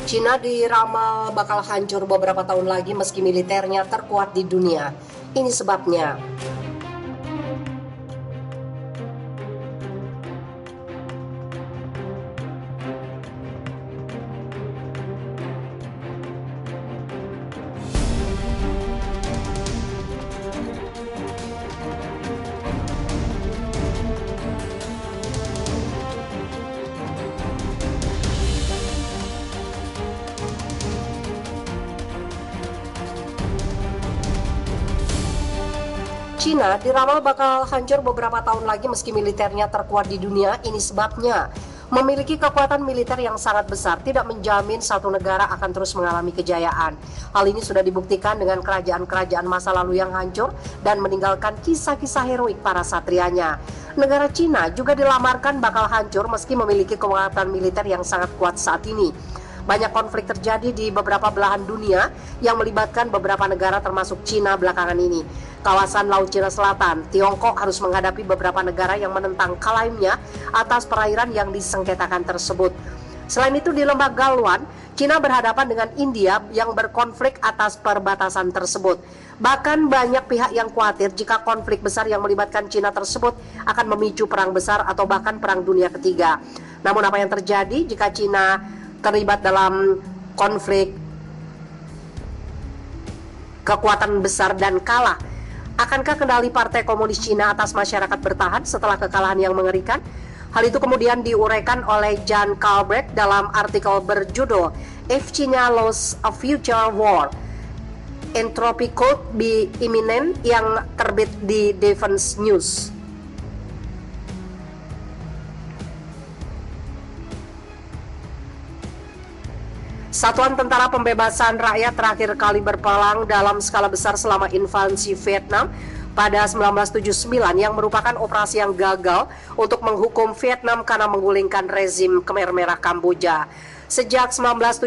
Cina diramal bakal hancur beberapa tahun lagi meski militernya terkuat di dunia. Ini sebabnya. Cina diramal bakal hancur beberapa tahun lagi meski militernya terkuat di dunia. Ini sebabnya. Memiliki kekuatan militer yang sangat besar tidak menjamin satu negara akan terus mengalami kejayaan. Hal ini sudah dibuktikan dengan kerajaan-kerajaan masa lalu yang hancur dan meninggalkan kisah-kisah heroik para satrianya. Negara Cina juga dilamarkan bakal hancur meski memiliki kekuatan militer yang sangat kuat saat ini. Banyak konflik terjadi di beberapa belahan dunia yang melibatkan beberapa negara termasuk Cina belakangan ini. Kawasan Laut Cina Selatan, Tiongkok harus menghadapi beberapa negara yang menentang klaimnya atas perairan yang disengketakan tersebut. Selain itu di lembah Galwan, Cina berhadapan dengan India yang berkonflik atas perbatasan tersebut. Bahkan banyak pihak yang khawatir jika konflik besar yang melibatkan Cina tersebut akan memicu perang besar atau bahkan perang dunia ketiga. Namun apa yang terjadi jika Cina terlibat dalam konflik kekuatan besar dan kalah? Akankah kendali Partai Komunis Cina atas masyarakat bertahan setelah kekalahan yang mengerikan? Hal itu kemudian diuraikan oleh Jan Kalbrecht dalam artikel berjudul If China Lost a Future War, Entropy Could Be Imminent yang terbit di Defense News. Satuan Tentara Pembebasan Rakyat terakhir kali berperang dalam skala besar selama invasi Vietnam pada 1979 yang merupakan operasi yang gagal untuk menghukum Vietnam karena menggulingkan rezim Khmer Merah Kamboja. Sejak 1979,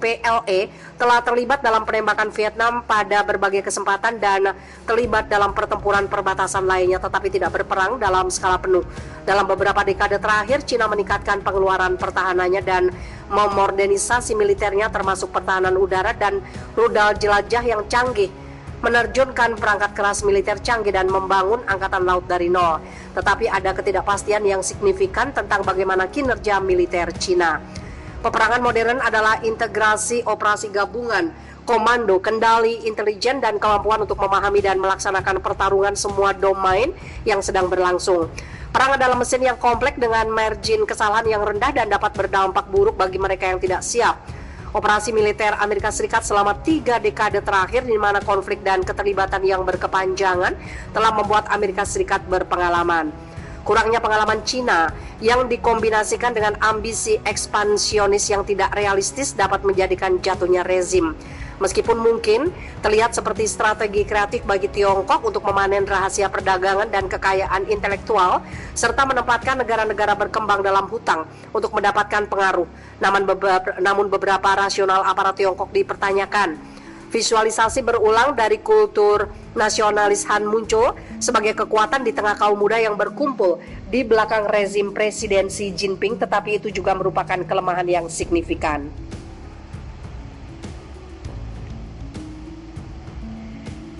PLA telah terlibat dalam penembakan Vietnam pada berbagai kesempatan dan terlibat dalam pertempuran perbatasan lainnya tetapi tidak berperang dalam skala penuh. Dalam beberapa dekade terakhir, Cina meningkatkan pengeluaran pertahanannya dan memodernisasi militernya termasuk pertahanan udara dan rudal jelajah yang canggih, menerjunkan perangkat keras militer canggih dan membangun angkatan laut dari nol. Tetapi ada ketidakpastian yang signifikan tentang bagaimana kinerja militer Cina. Peperangan modern adalah integrasi operasi gabungan, komando, kendali, intelijen, dan kemampuan untuk memahami dan melaksanakan pertarungan semua domain yang sedang berlangsung. Perang adalah mesin yang kompleks dengan margin kesalahan yang rendah dan dapat berdampak buruk bagi mereka yang tidak siap. Operasi militer Amerika Serikat selama 3 dekade terakhir di mana konflik dan keterlibatan yang berkepanjangan telah membuat Amerika Serikat berpengalaman. Kurangnya pengalaman Cina yang dikombinasikan dengan ambisi ekspansionis yang tidak realistis dapat menjadikan jatuhnya rezim. Meskipun mungkin terlihat seperti strategi kreatif bagi Tiongkok untuk memanen rahasia perdagangan dan kekayaan intelektual, serta menempatkan negara-negara berkembang dalam hutang untuk mendapatkan pengaruh. Namun beberapa rasional aparat Tiongkok dipertanyakan. Visualisasi berulang dari kultur nasionalis Han muncul sebagai kekuatan di tengah kaum muda yang berkumpul di belakang rezim Presiden Xi Jinping, tetapi itu juga merupakan kelemahan yang signifikan.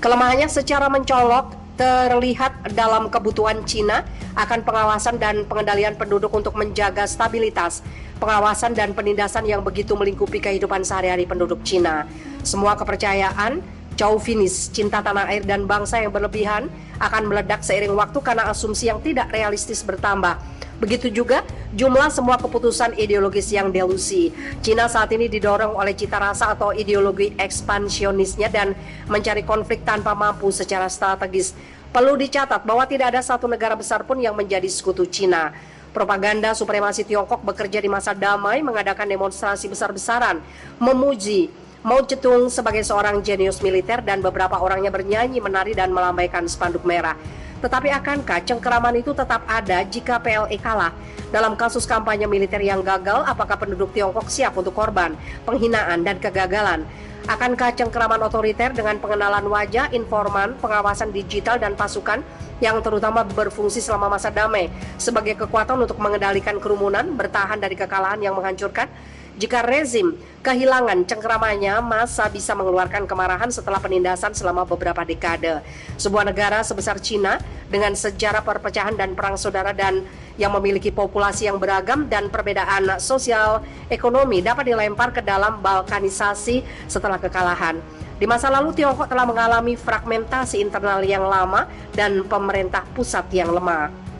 Kelemahannya secara mencolok terlihat dalam kebutuhan Cina akan pengawasan dan pengendalian penduduk untuk menjaga stabilitas, pengawasan dan penindasan yang begitu melingkupi kehidupan sehari-hari penduduk Cina. Semua kepercayaan, chauvinis, cinta tanah air dan bangsa yang berlebihan akan meledak seiring waktu karena asumsi yang tidak realistis bertambah. Begitu juga jumlah semua keputusan ideologis yang delusi. Cina saat ini didorong oleh cita rasa atau ideologi ekspansionisnya dan mencari konflik tanpa mampu secara strategis. Perlu dicatat bahwa tidak ada satu negara besar pun yang menjadi sekutu Cina. Propaganda supremasi Tiongkok bekerja di masa damai, mengadakan demonstrasi besar-besaran, memuji Mao Zedong sebagai seorang jenius militer dan beberapa orangnya bernyanyi, menari dan melambaikan spanduk merah. Tetapi akankah cengkeraman itu tetap ada jika PLA kalah? Dalam kasus kampanye militer yang gagal, apakah penduduk Tiongkok siap untuk korban, penghinaan, dan kegagalan? Akankah cengkeraman otoriter dengan pengenalan wajah, informan, pengawasan digital, dan pasukan yang terutama berfungsi selama masa damai sebagai kekuatan untuk mengendalikan kerumunan, bertahan dari kekalahan yang menghancurkan? Jika rezim kehilangan cengkeramannya, massa bisa mengeluarkan kemarahan setelah penindasan selama beberapa dekade. Sebuah negara sebesar Cina dengan sejarah perpecahan dan perang saudara dan yang memiliki populasi yang beragam dan perbedaan sosial ekonomi dapat dilempar ke dalam balkanisasi setelah kekalahan. Di masa lalu, Tiongkok telah mengalami fragmentasi internal yang lama dan pemerintah pusat yang lemah.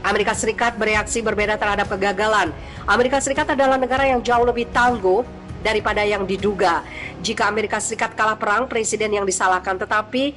Amerika Serikat bereaksi berbeda terhadap kegagalan. Amerika Serikat adalah negara yang jauh lebih tangguh daripada yang diduga. Jika Amerika Serikat kalah perang, presiden yang disalahkan, tetapi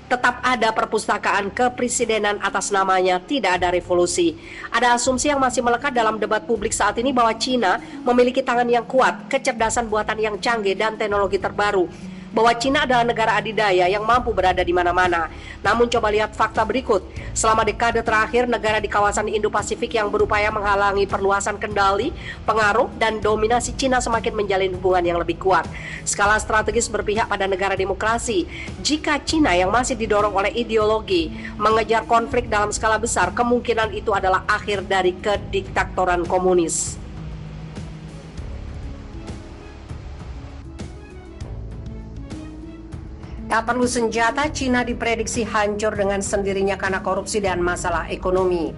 tetap ada perpustakaan kepresidenan atas namanya, tidak ada revolusi. Ada asumsi yang masih melekat dalam debat publik saat ini bahwa Cina memiliki tangan yang kuat, kecerdasan buatan yang canggih, dan teknologi terbaru. Bahwa Cina adalah negara adidaya yang mampu berada di mana-mana. Namun coba lihat fakta berikut. Selama dekade terakhir, negara di kawasan Indo-Pasifik yang berupaya menghalangi perluasan kendali, pengaruh, dan dominasi Cina semakin menjalin hubungan yang lebih kuat. Skala strategis berpihak pada negara demokrasi. Jika Cina yang masih didorong oleh ideologi mengejar konflik dalam skala besar, kemungkinan itu adalah akhir dari kediktatoran komunis. Tak perlu senjata, Cina diprediksi hancur dengan sendirinya karena korupsi dan masalah ekonomi.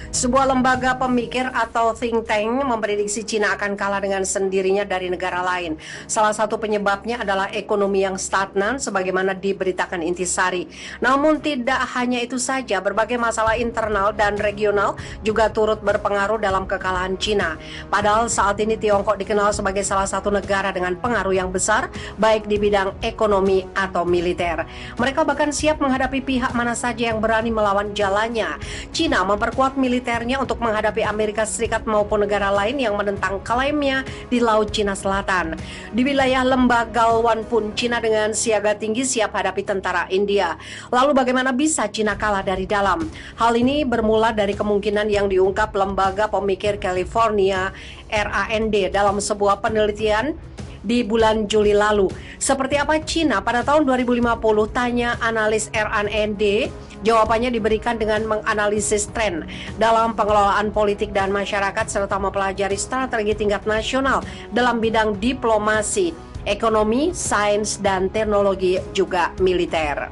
Sebuah lembaga pemikir atau think tank memprediksi Cina akan kalah dengan sendirinya dari negara lain. Salah satu penyebabnya adalah ekonomi yang stagnan sebagaimana diberitakan Intisari. Namun tidak hanya itu saja, berbagai masalah internal dan regional juga turut berpengaruh dalam kekalahan Cina. Padahal saat ini Tiongkok dikenal sebagai salah satu negara dengan pengaruh yang besar baik di bidang ekonomi atau militer. Mereka bahkan siap menghadapi pihak mana saja yang berani melawan jalannya. Cina memperkuat militernya untuk menghadapi Amerika Serikat maupun negara lain yang menentang klaimnya di Laut Cina Selatan. Di wilayah lembah Galwan pun Cina dengan siaga tinggi siap hadapi tentara India. Lalu bagaimana bisa Cina kalah dari dalam? Hal ini bermula dari kemungkinan yang diungkap lembaga pemikir California RAND dalam sebuah penelitian di bulan Juli lalu. Seperti apa Cina pada tahun 2050? Tanya analis RAND. Jawabannya diberikan dengan menganalisis tren dalam pengelolaan politik dan masyarakat serta mempelajari strategi tingkat nasional dalam bidang diplomasi, ekonomi, sains, dan teknologi juga militer.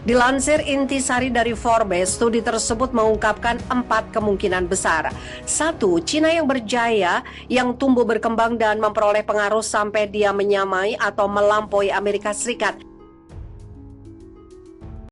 Dilansir Intisari dari Forbes, studi tersebut mengungkapkan 4 kemungkinan besar. 1. Cina yang berjaya, yang tumbuh berkembang dan memperoleh pengaruh sampai dia menyamai atau melampaui Amerika Serikat.